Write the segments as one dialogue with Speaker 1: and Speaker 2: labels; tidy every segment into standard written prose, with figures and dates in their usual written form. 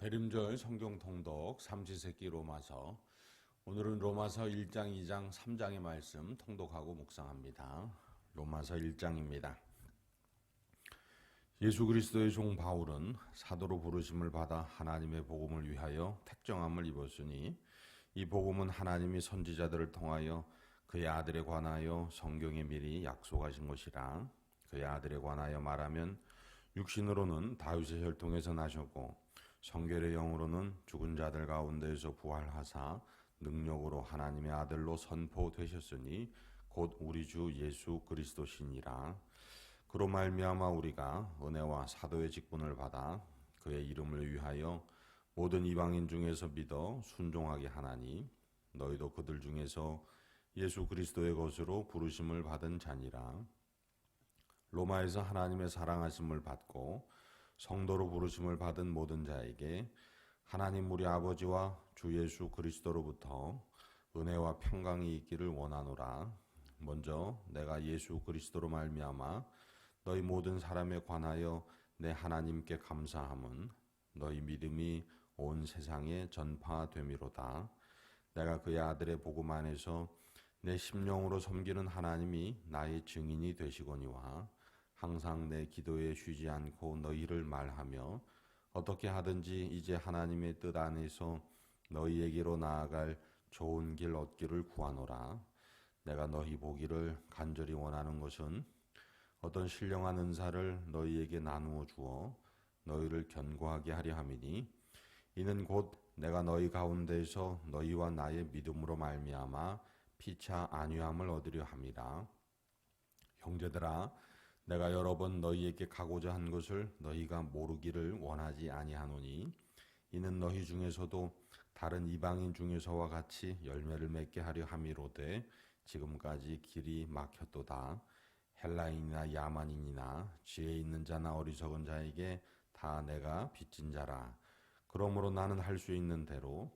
Speaker 1: 대림절 성경 통독 삼시세끼 로마서. 오늘은 로마서 1장, 2장, 3장의 말씀 통독하고 묵상합니다. 로마서 1장입니다. 예수 그리스도의 종 바울은 사도로 부르심을 받아 하나님의 복음을 위하여 택정함을 입었으니 이 복음은 하나님이 선지자들을 통하여 그의 아들에 관하여 성경에 미리 약속하신 것이라. 그의 아들에 관하여 말하면 육신으로는 다윗의 혈통에서 나셨고 성결의 영으로는 죽은 자들 가운데에서 부활하사 능력으로 하나님의 아들로 선포되셨으니 곧 우리 주 예수 그리스도시니라. 그로 말미암아 우리가 은혜와 사도의 직분을 받아 그의 이름을 위하여 모든 이방인 중에서 믿어 순종하게 하나니 너희도 그들 중에서 예수 그리스도의 것으로 부르심을 받은 자니라. 로마에서 하나님의 사랑하심을 받고 성도로 부르심을 받은 모든 자에게 하나님 우리 아버지와 주 예수 그리스도로부터 은혜와 평강이 있기를 원하노라. 먼저 내가 예수 그리스도로 말미암아 너희 모든 사람에 관하여 내 하나님께 감사함은 너희 믿음이 온 세상에 전파됨이로다. 내가 그의 아들의 복음 안에서 내 심령으로 섬기는 하나님이 나의 증인이 되시거니와 항상 내 기도에 쉬지 않고 너희를 말하며 어떻게 하든지 이제 하나님의 뜻 안에서 너희에게로 나아갈 좋은 길 얻기를 구하노라. 내가 너희 보기를 간절히 원하는 것은 어떤 신령한 은사를 너희에게 나누어 주어 너희를 견고하게 하려 함이니 이는 곧 내가 너희 가운데에서 너희와 나의 믿음으로 말미암아 피차 안위함을 얻으려 함이라. 형제들아, 내가 여러 번 너희에게 가고자 한 것을 너희가 모르기를 원하지 아니하노니 이는 너희 중에서도 다른 이방인 중에서와 같이 열매를 맺게 하려 함이로되 지금까지 길이 막혔도다. 헬라인이나 야만인이나 지혜 있는 자나 어리석은 자에게 다 내가 빚진 자라. 그러므로 나는 할 수 있는 대로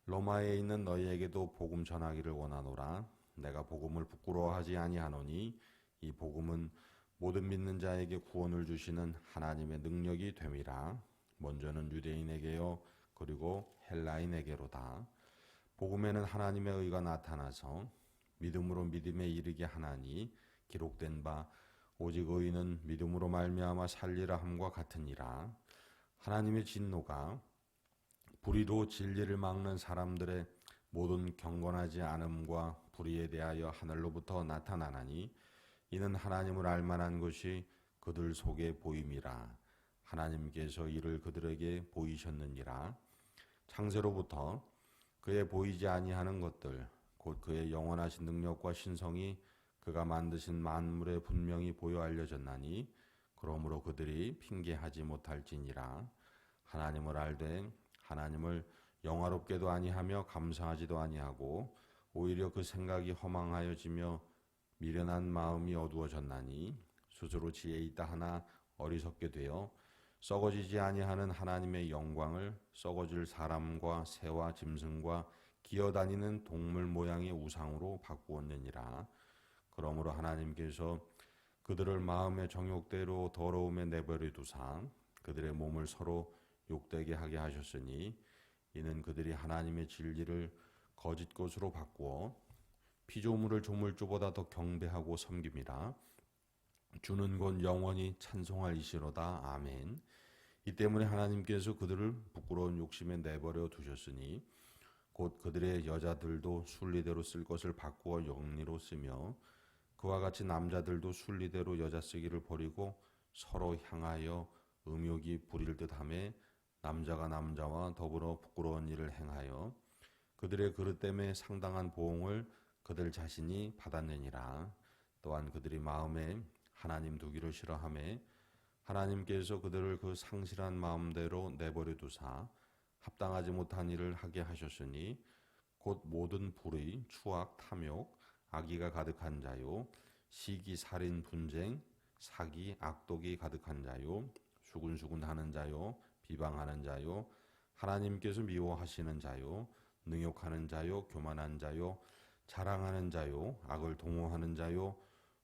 Speaker 1: 로마에 있는 너희에게도 복음 전하기를 원하노라. 내가 복음을 부끄러워하지 아니하노니 이 복음은 모든 믿는 자에게 구원을 주시는 하나님의 능력이 됨이라. 먼저는 유대인에게요 그리고 헬라인에게로다. 복음에는 하나님의 의가 나타나서 믿음으로 믿음에 이르게 하나니 기록된 바 오직 의인은 믿음으로 말미암아 살리라 함과 같으니라. 하나님의 진노가 불의로 진리를 막는 사람들의 모든 경건하지 않음과 불의에 대하여 하늘로부터 나타나나니 이는 하나님을 알만한 것이 그들 속에 보임이라. 하나님께서 이를 그들에게 보이셨느니라. 창세로부터 그의 보이지 아니하는 것들 곧 그의 영원하신 능력과 신성이 그가 만드신 만물에 분명히 보여 알려졌나니 그러므로 그들이 핑계하지 못할지니라. 하나님을 알되 하나님을 영화롭게도 아니하며 감사하지도 아니하고 오히려 그 생각이 허망하여지며 미련한 마음이 어두워졌나니 스스로 지혜 있다 하나 어리석게 되어 썩어지지 아니하는 하나님의 영광을 썩어질 사람과 새와 짐승과 기어다니는 동물 모양의 우상으로 바꾸었느니라. 그러므로 하나님께서 그들을 마음의 정욕대로 더러움에 내버려 두사 그들의 몸을 서로 욕되게 하게 하셨으니 이는 그들이 하나님의 진리를 거짓 것으로 바꾸어 피조물을 조물주보다 더 경배하고 섬김이라. 주는 곧 영원히 찬송할 이시로다. 아멘. 이 때문에 하나님께서 그들을 부끄러운 욕심에 내버려 두셨으니 곧 그들의 여자들도 순리대로 쓸 것을 바꾸어 영리로 쓰며 그와 같이 남자들도 순리대로 여자 쓰기를 버리고 서로 향하여 음욕이 부릴 듯하며 남자가 남자와 더불어 부끄러운 일을 행하여 그들의 그릇 때문에 상당한 보응을 그들 자신이 받았느니라. 또한 그들이 마음에 하나님 두기를 싫어하며 하나님께서 그들을 그 상실한 마음대로 내버려 두사 합당하지 못한 일을 하게 하셨으니 곧 모든 불의, 추악, 탐욕, 악의가 가득한 자요 시기, 살인, 분쟁, 사기, 악독이 가득한 자요 수군수군하는 자요 비방하는 자요 하나님께서 미워하시는 자요 능욕하는 자요 교만한 자요 자랑하는 자요 악을 동호하는 자요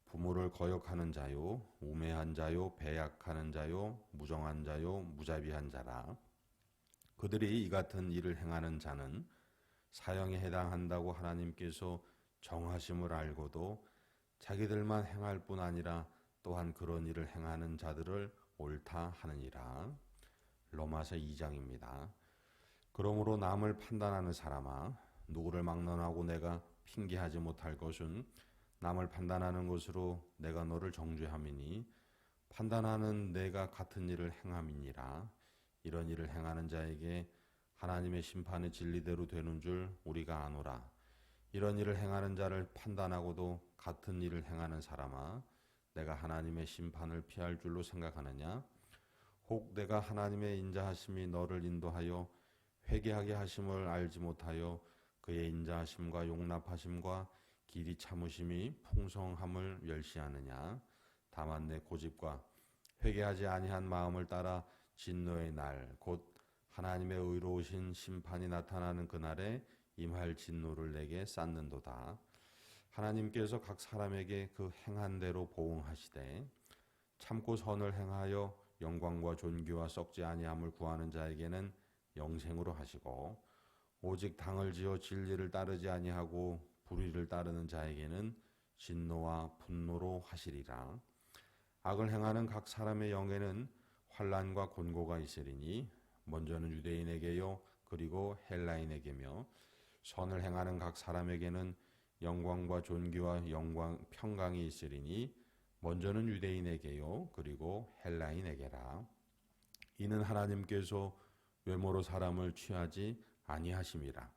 Speaker 1: 부모를 거역하는 자요 우매한 자요 배약하는 자요 무정한 자요 무자비한 자라. 그들이 이 같은 일을 행하는 자는 사형에 해당한다고 하나님께서 정하심을 알고도 자기들만 행할 뿐 아니라 또한 그런 일을 행하는 자들을 옳다 하느니라. 로마서 2장입니다. 그러므로 남을 판단하는 사람아, 누구를 막론하고 내가 핑계하지 못할 것은 남을 판단하는 것으로 내가 너를 정죄함이니 판단하는 내가 같은 일을 행함이니라. 이런 일을 행하는 자에게 하나님의 심판의 진리대로 되는 줄 우리가 아노라. 이런 일을 행하는 자를 판단하고도 같은 일을 행하는 사람아, 내가 하나님의 심판을 피할 줄로 생각하느냐? 혹 내가 하나님의 인자하심이 너를 인도하여 회개하게 하심을 알지 못하여 그의 인자하심과 용납하심과 길이 참으심이 풍성함을 멸시하느냐? 다만 내 고집과 회개하지 아니한 마음을 따라 진노의 날, 곧 하나님의 의로우신 심판이 나타나는 그날에 임할 진노를 내게 쌓는도다. 하나님께서 각 사람에게 그 행한 대로 보응하시되 참고 선을 행하여 영광과 존귀와 썩지 아니함을 구하는 자에게는 영생으로 하시고 오직 당을 지어 진리를 따르지 아니하고 불의를 따르는 자에게는 진노와 분노로 하시리라. 악을 행하는 각 사람의 영에는 환난과 곤고가 있으리니 먼저는 유대인에게요 그리고 헬라인에게며 선을 행하는 각 사람에게는 영광과 존귀와 평강이 있으리니 먼저는 유대인에게요 그리고 헬라인에게라. 이는 하나님께서 외모로 사람을 취하지 아니하심이라.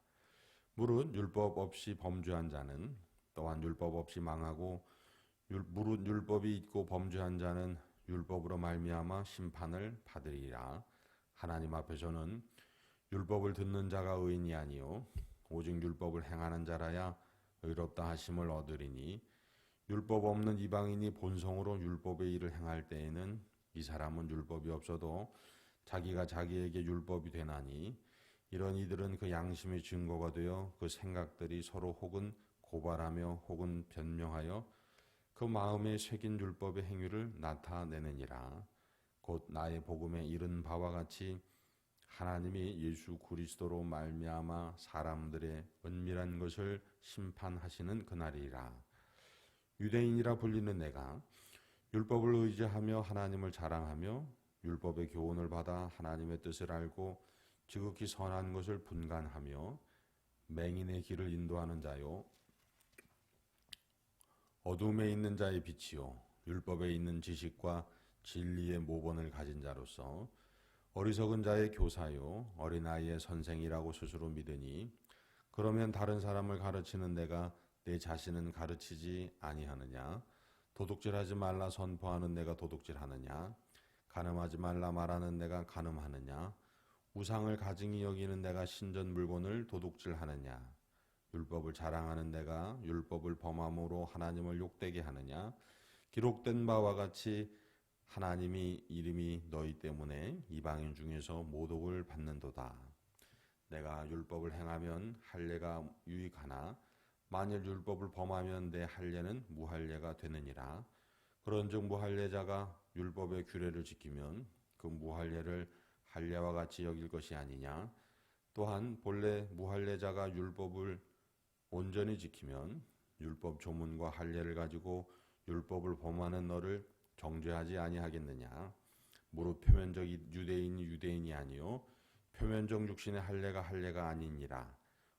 Speaker 1: 무릇 율법 없이 범죄한 자는 또한 율법 없이 망하고 무릇 율법이 있고 범죄한 자는 율법으로 말미암아 심판을 받으리라. 하나님 앞에서는 율법을 듣는 자가 의인이 아니요 오직 율법을 행하는 자라야 의롭다 하심을 얻으리니 율법 없는 이방인이 본성으로 율법의 일을 행할 때에는 이 사람은 율법이 없어도 자기가 자기에게 율법이 되나니 이런 이들은 그 양심의 증거가 되어 그 생각들이 서로 혹은 고발하며 혹은 변명하여 그 마음에 새긴 율법의 행위를 나타내느니라. 곧 나의 복음에 이른 바와 같이 하나님이 예수 그리스도로 말미암아 사람들의 은밀한 것을 심판하시는 그날이라. 유대인이라 불리는 내가 율법을 의지하며 하나님을 자랑하며 율법의 교훈을 받아 하나님의 뜻을 알고 지극히 선한 것을 분간하며 맹인의 길을 인도하는 자요 어둠에 있는 자의 빛이요 율법에 있는 지식과 진리의 모본을 가진 자로서 어리석은 자의 교사요 어린아이의 선생이라고 스스로 믿으니 그러면 다른 사람을 가르치는 내가 내 자신은 가르치지 아니하느냐? 도둑질하지 말라 선포하는 내가 도둑질하느냐? 간음하지 말라 말하는 내가 간음하느냐? 우상을 가증히 여기는 내가 신전 물건을 도둑질하느냐? 율법을 자랑하는 내가 율법을 범함으로 하나님을 욕되게 하느냐? 기록된 바와 같이 하나님이 이름이 너희 때문에 이방인 중에서 모독을 받는도다. 내가 율법을 행하면 할례가 유익하나 만일 율법을 범하면 내 할례는 무할례가 되느니라. 그런즉 무할례자가 율법의 규례를 지키면 그 무할례를 할례와 같이 여길 것이 아니냐. 또한 본래 무할례자가 율법을 온전히 지키면 율법 조문과 할례를 가지고 율법을 범하는 너를 정죄하지 아니하겠느냐. 무릇 표면적 유대인이 유대인이 아니요 표면적 육신의 할례가 아니니라.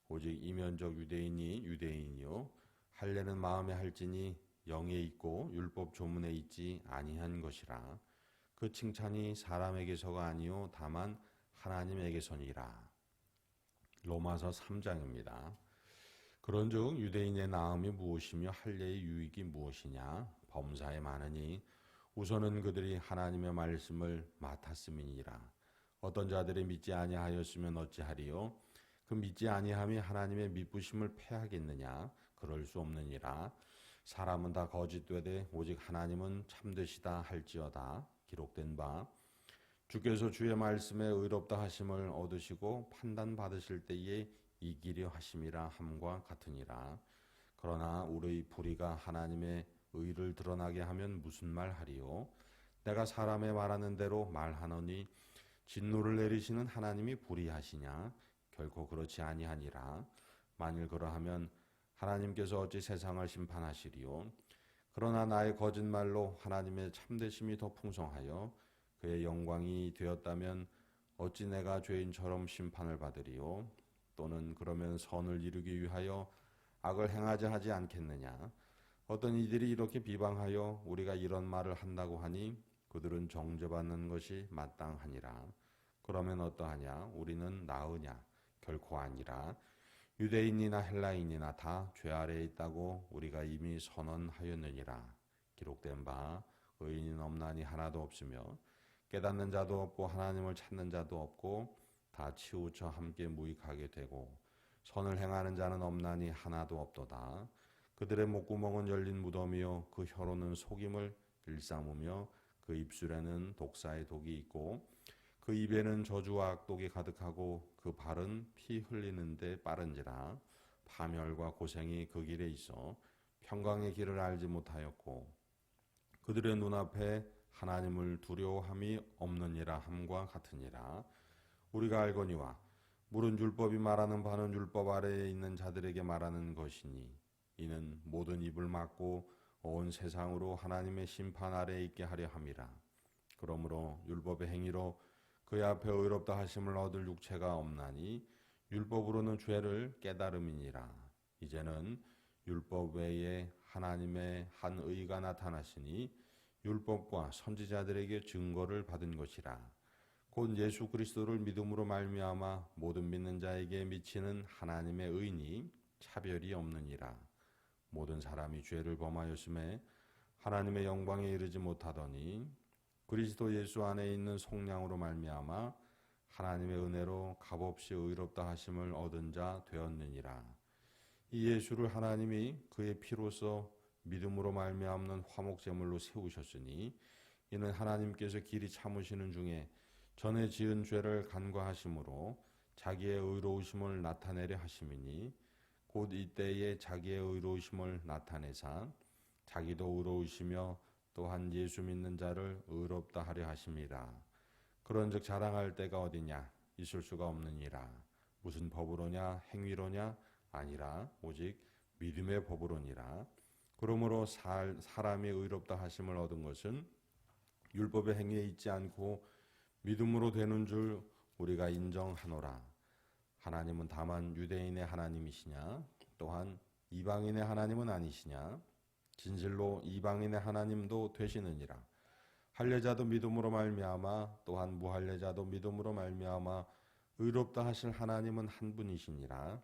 Speaker 1: 오직 이면적 유대인이 유대인이요 할례는 마음에 할지니 영에 있고 율법 조문에 있지 아니한 것이라. 그 칭찬이 사람에게서가 아니요 다만 하나님에게서니라. 로마서 3장입니다. 그런즉 유대인의 나음이 무엇이며 할례의 유익이 무엇이냐? 범사에 많으니 우선은 그들이 하나님의 말씀을 맡았음이니라. 어떤 자들이 믿지 아니하였으면 어찌하리요? 그 믿지 아니함이 하나님의 미쁘심을 패하겠느냐? 그럴 수 없느니라. 사람은 다 거짓되되 오직 하나님은 참되시다 할지어다. 기록된 바 주께서 주의 말씀에 의롭다 하심을 얻으시고 판단받으실 때에 이기려 하심이라 함과 같으니라. 그러나 우리의 불의가 하나님의 의를 드러나게 하면 무슨 말하리요? 내가 사람의 말하는 대로 말하노니 진노를 내리시는 하나님이 불의하시냐? 결코 그렇지 아니하니라. 만일 그러하면 하나님께서 어찌 세상을 심판하시리요? 그러나 나의 거짓말로 하나님의 참되심이 더 풍성하여 그의 영광이 되었다면 어찌 내가 죄인처럼 심판을 받으리요? 또는 그러면 선을 이루기 위하여 악을 행하자 하지 않겠느냐? 어떤 이들이 이렇게 비방하여 우리가 이런 말을 한다고 하니 그들은 정죄받는 것이 마땅하니라. 그러면 어떠하냐? 우리는 나으냐? 결코 아니라. 유대인이나 헬라인이나 다 죄 아래에 있다고 우리가 이미 선언하였느니라. 기록된 바 의인은 없나니 하나도 없으며 깨닫는 자도 없고 하나님을 찾는 자도 없고 다 치우쳐 함께 무익하게 되고 선을 행하는 자는 없나니 하나도 없도다. 그들의 목구멍은 열린 무덤이요 그 혀로는 속임을 일삼으며 그 입술에는 독사의 독이 있고 그 입에는 저주와 악독이 가득하고 그 발은 피 흘리는데 빠른지라. 파멸과 고생이 그 길에 있어 평강의 길을 알지 못하였고 그들의 눈앞에 하나님을 두려워함이 없느니라 함과 같으니라. 우리가 알거니와 물은 율법이 말하는 바는 율법 아래에 있는 자들에게 말하는 것이니 이는 모든 입을 막고 온 세상으로 하나님의 심판 아래에 있게 하려 함이라. 그러므로 율법의 행위로 그의 앞에 의롭다 하심을 얻을 육체가 없나니 율법으로는 죄를 깨달음이니라. 이제는 율법 외에 하나님의 한 의가 나타나시니 율법과 선지자들에게 증거를 받은 것이라. 곧 예수 그리스도를 믿음으로 말미암아 모든 믿는 자에게 미치는 하나님의 의니 차별이 없느니라. 모든 사람이 죄를 범하였음에 하나님의 영광에 이르지 못하더니 그리스도 예수 안에 있는 속량으로 말미암아 하나님의 은혜로 값없이 의롭다 하심을 얻은 자 되었느니라. 이 예수를 하나님이 그의 피로써 믿음으로 말미암는 화목제물로 세우셨으니 이는 하나님께서 길이 참으시는 중에 전에 지은 죄를 간과하심으로 자기의 의로우심을 나타내려 하심이니 곧 이때에 자기의 의로우심을 나타내사 자기도 의로우시며 또한 예수 믿는 자를 의롭다 하려 하심이라. 그런즉 자랑할 때가 어디냐? 있을 수가 없느니라. 무슨 법으로냐? 행위로냐? 아니라 오직 믿음의 법으로니라. 그러므로 사람이 의롭다 하심을 얻은 것은 율법의 행위에 있지 않고 믿음으로 되는 줄 우리가 인정하노라. 하나님은 다만 유대인의 하나님이시냐? 또한 이방인의 하나님은 아니시냐? 진실로 이방인의 하나님도 되시느니라. 할례자도 믿음으로 말미암아 또한 무할례자도 믿음으로 말미암아 의롭다 하실 하나님은 한 분이시니라.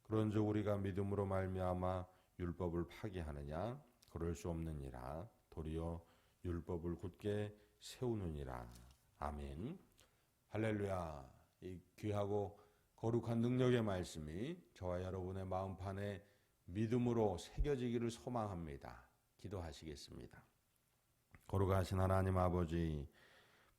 Speaker 1: 그런즉 우리가 믿음으로 말미암아 율법을 파기하느냐? 그럴 수 없느니라. 도리어 율법을 굳게 세우느니라. 아멘. 할렐루야. 이 귀하고 거룩한 능력의 말씀이 저와 여러분의 마음판에 믿음으로 새겨지기를 소망합니다. 기도하시겠습니다. 거룩하신 하나님 아버지,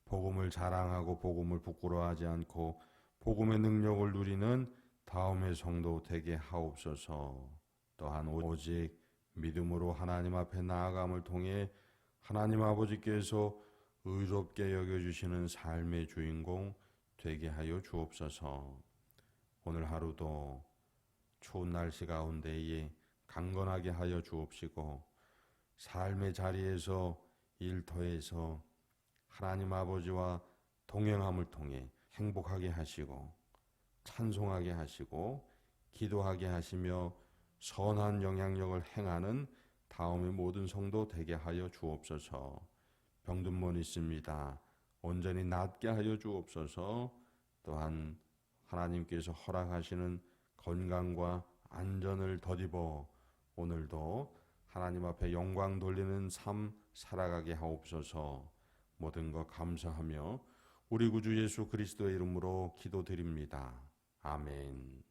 Speaker 1: 복음을 자랑하고 복음을 부끄러워하지 않고 복음의 능력을 누리는 다음의 성도 되게 하옵소서. 또한 오직 믿음으로 하나님 앞에 나아감을 통해 하나님 아버지께서 의롭게 여겨주시는 삶의 주인공 되게 하여 주옵소서. 오늘 하루도 추운 날씨 가운데에 강건하게 하여 주옵시고 삶의 자리에서 일터에서 하나님 아버지와 동행함을 통해 행복하게 하시고 찬송하게 하시고 기도하게 하시며 선한 영향력을 행하는 다음의 모든 성도 되게 하여 주옵소서. 병든 분 있습니다. 온전히 낫게 하여 주옵소서. 또한 하나님께서 허락하시는 건강과 안전을 덧입어 오늘도 하나님 앞에 영광 돌리는 삶 살아가게 하옵소서. 모든 것 감사하며 우리 구주 예수 그리스도의 이름으로 기도드립니다. 아멘.